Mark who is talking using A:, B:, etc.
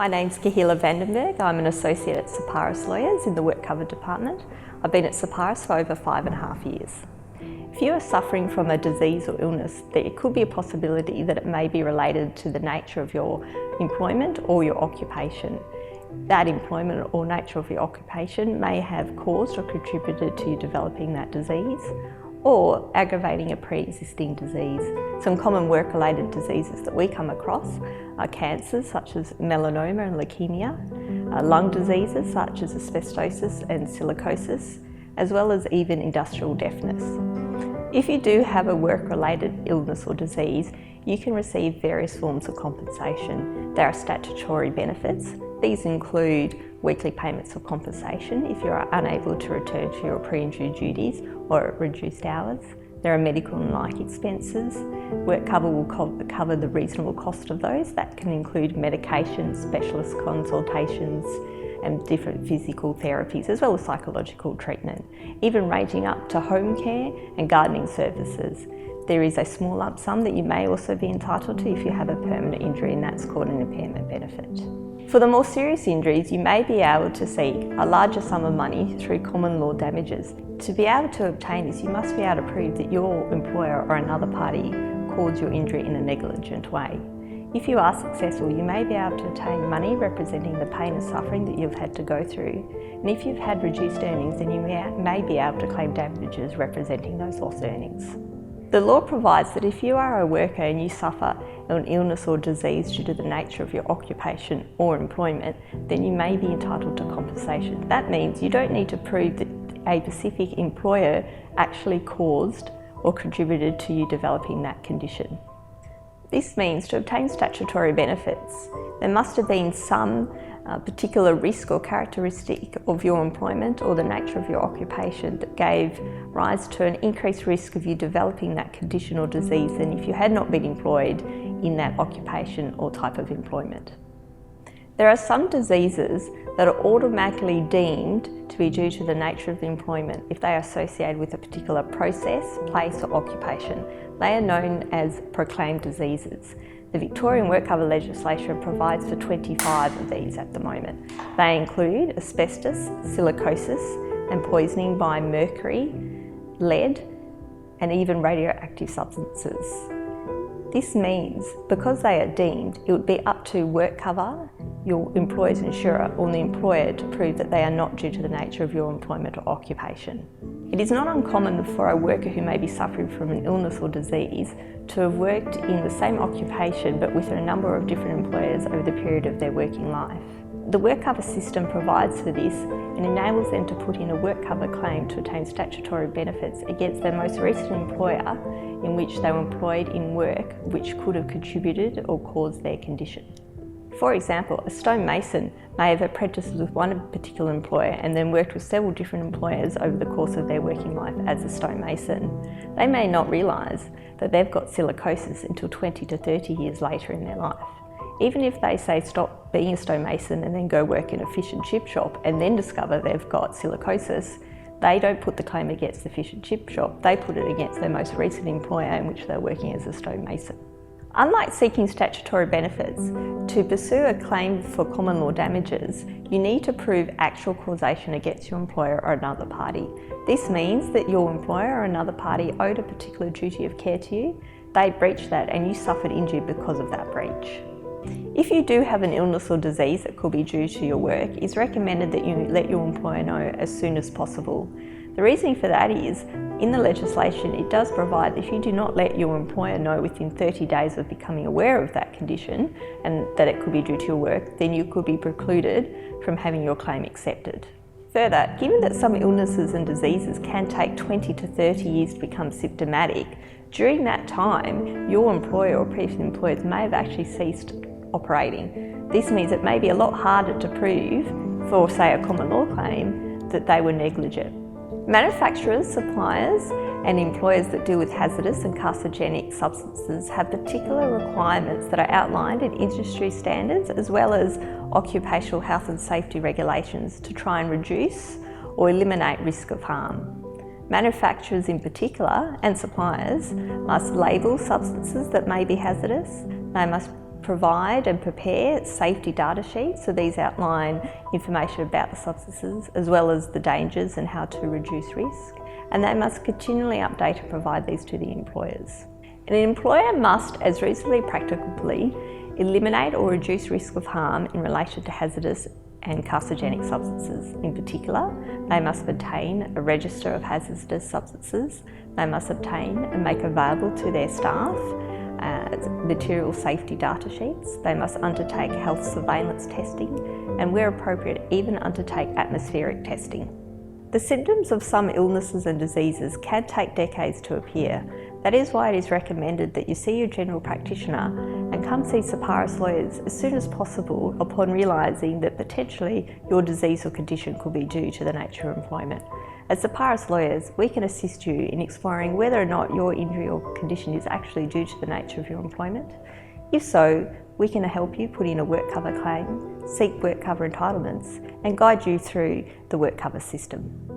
A: My name's Kahila Vandenberg. I'm an associate at Soparis Lawyers in the Work Cover Department. I've been at Soparis for over 5.5 years. If you are suffering from a disease or illness, there could be a possibility that it may be related to the nature of your employment or your occupation. That employment or nature of your occupation may have caused or contributed to you developing that disease or aggravating a pre-existing disease. Some common work-related diseases that we come across are cancers such as melanoma and leukemia, lung diseases such as asbestosis and silicosis, as well as even industrial deafness. If you do have a work-related illness or disease, you can receive various forms of compensation. There are statutory benefits. These include weekly payments of compensation if you are unable to return to your pre-injury duties or at reduced hours. There are medical and like expenses. Work cover will cover the reasonable cost of those. That can include medications, specialist consultations, and different physical therapies, as well as psychological treatment, even ranging up to home care and gardening services. There is a small lump sum that you may also be entitled to if you have a permanent injury, and that's called an impairment benefit. For the more serious injuries, you may be able to seek a larger sum of money through common law damages. To be able to obtain this, you must be able to prove that your employer or another party caused your injury in a negligent way. If you are successful, you may be able to obtain money representing the pain and suffering that you've had to go through. And if you've had reduced earnings, then you may be able to claim damages representing those lost earnings. The law provides that if you are a worker and you suffer an illness or disease due to the nature of your occupation or employment, then you may be entitled to compensation. That means you don't need to prove that a specific employer actually caused or contributed to you developing that condition. This means to obtain statutory benefits, there must have been some particular risk or characteristic of your employment or the nature of your occupation that gave rise to an increased risk of you developing that condition or disease than if you had not been employed in that occupation or type of employment. There are some diseases that are automatically deemed to be due to the nature of the employment if they are associated with a particular process, place or occupation. They are known as proclaimed diseases. The Victorian Work Cover legislation provides for 25 of these at the moment. They include asbestos, silicosis and poisoning by mercury, lead and even radioactive substances. This means because they are deemed, it would be up to Work Cover, your employer's insurer or the employer to prove that they are not due to the nature of your employment or occupation. It is not uncommon for a worker who may be suffering from an illness or disease to have worked in the same occupation but with a number of different employers over the period of their working life. The Work Cover system provides for this and enables them to put in a Work Cover claim to obtain statutory benefits against their most recent employer in which they were employed in work which could have contributed or caused their condition. For example, a stonemason may have apprenticed with one particular employer and then worked with several different employers over the course of their working life as a stonemason. They may not realise that they've got silicosis until 20 to 30 years later in their life. Even if they say stop being a stonemason and then go work in a fish and chip shop and then discover they've got silicosis, they don't put the claim against the fish and chip shop, they put it against their most recent employer in which they're working as a stonemason. Unlike seeking statutory benefits, to pursue a claim for common law damages, you need to prove actual causation against your employer or another party. This means that your employer or another party owed a particular duty of care to you, they breached that and you suffered injury because of that breach. If you do have an illness or disease that could be due to your work, it's recommended that you let your employer know as soon as possible. The reasoning for that is, in the legislation, it does provide that if you do not let your employer know within 30 days of becoming aware of that condition and that it could be due to your work, then you could be precluded from having your claim accepted. Further, given that some illnesses and diseases can take 20 to 30 years to become symptomatic, during that time, your employer or previous employers may have actually ceased operating. This means it may be a lot harder to prove for, say, a common law claim that they were negligent. Manufacturers, suppliers and employers that deal with hazardous and carcinogenic substances have particular requirements that are outlined in industry standards as well as occupational health and safety regulations to try and reduce or eliminate risk of harm. Manufacturers in particular and suppliers must label substances that may be hazardous. They must provide and prepare safety data sheets. So these outline information about the substances as well as the dangers and how to reduce risk. And they must continually update and provide these to the employers. And an employer must, as reasonably practicably, eliminate or reduce risk of harm in relation to hazardous and carcinogenic substances. In particular, they must obtain a register of hazardous substances. They must obtain and make available to their staff material safety data sheets. They must undertake health surveillance testing and, where appropriate, even undertake atmospheric testing. The symptoms of some illnesses and diseases can take decades to appear. That is why it is recommended that you see your general practitioner and come see Separus lawyers as soon as possible upon realising that potentially your disease or condition could be due to the nature of employment. As Separus lawyers, we can assist you in exploring whether or not your injury or condition is actually due to the nature of your employment. If so, we can help you put in a work cover claim, seek work cover entitlements, and guide you through the work cover system.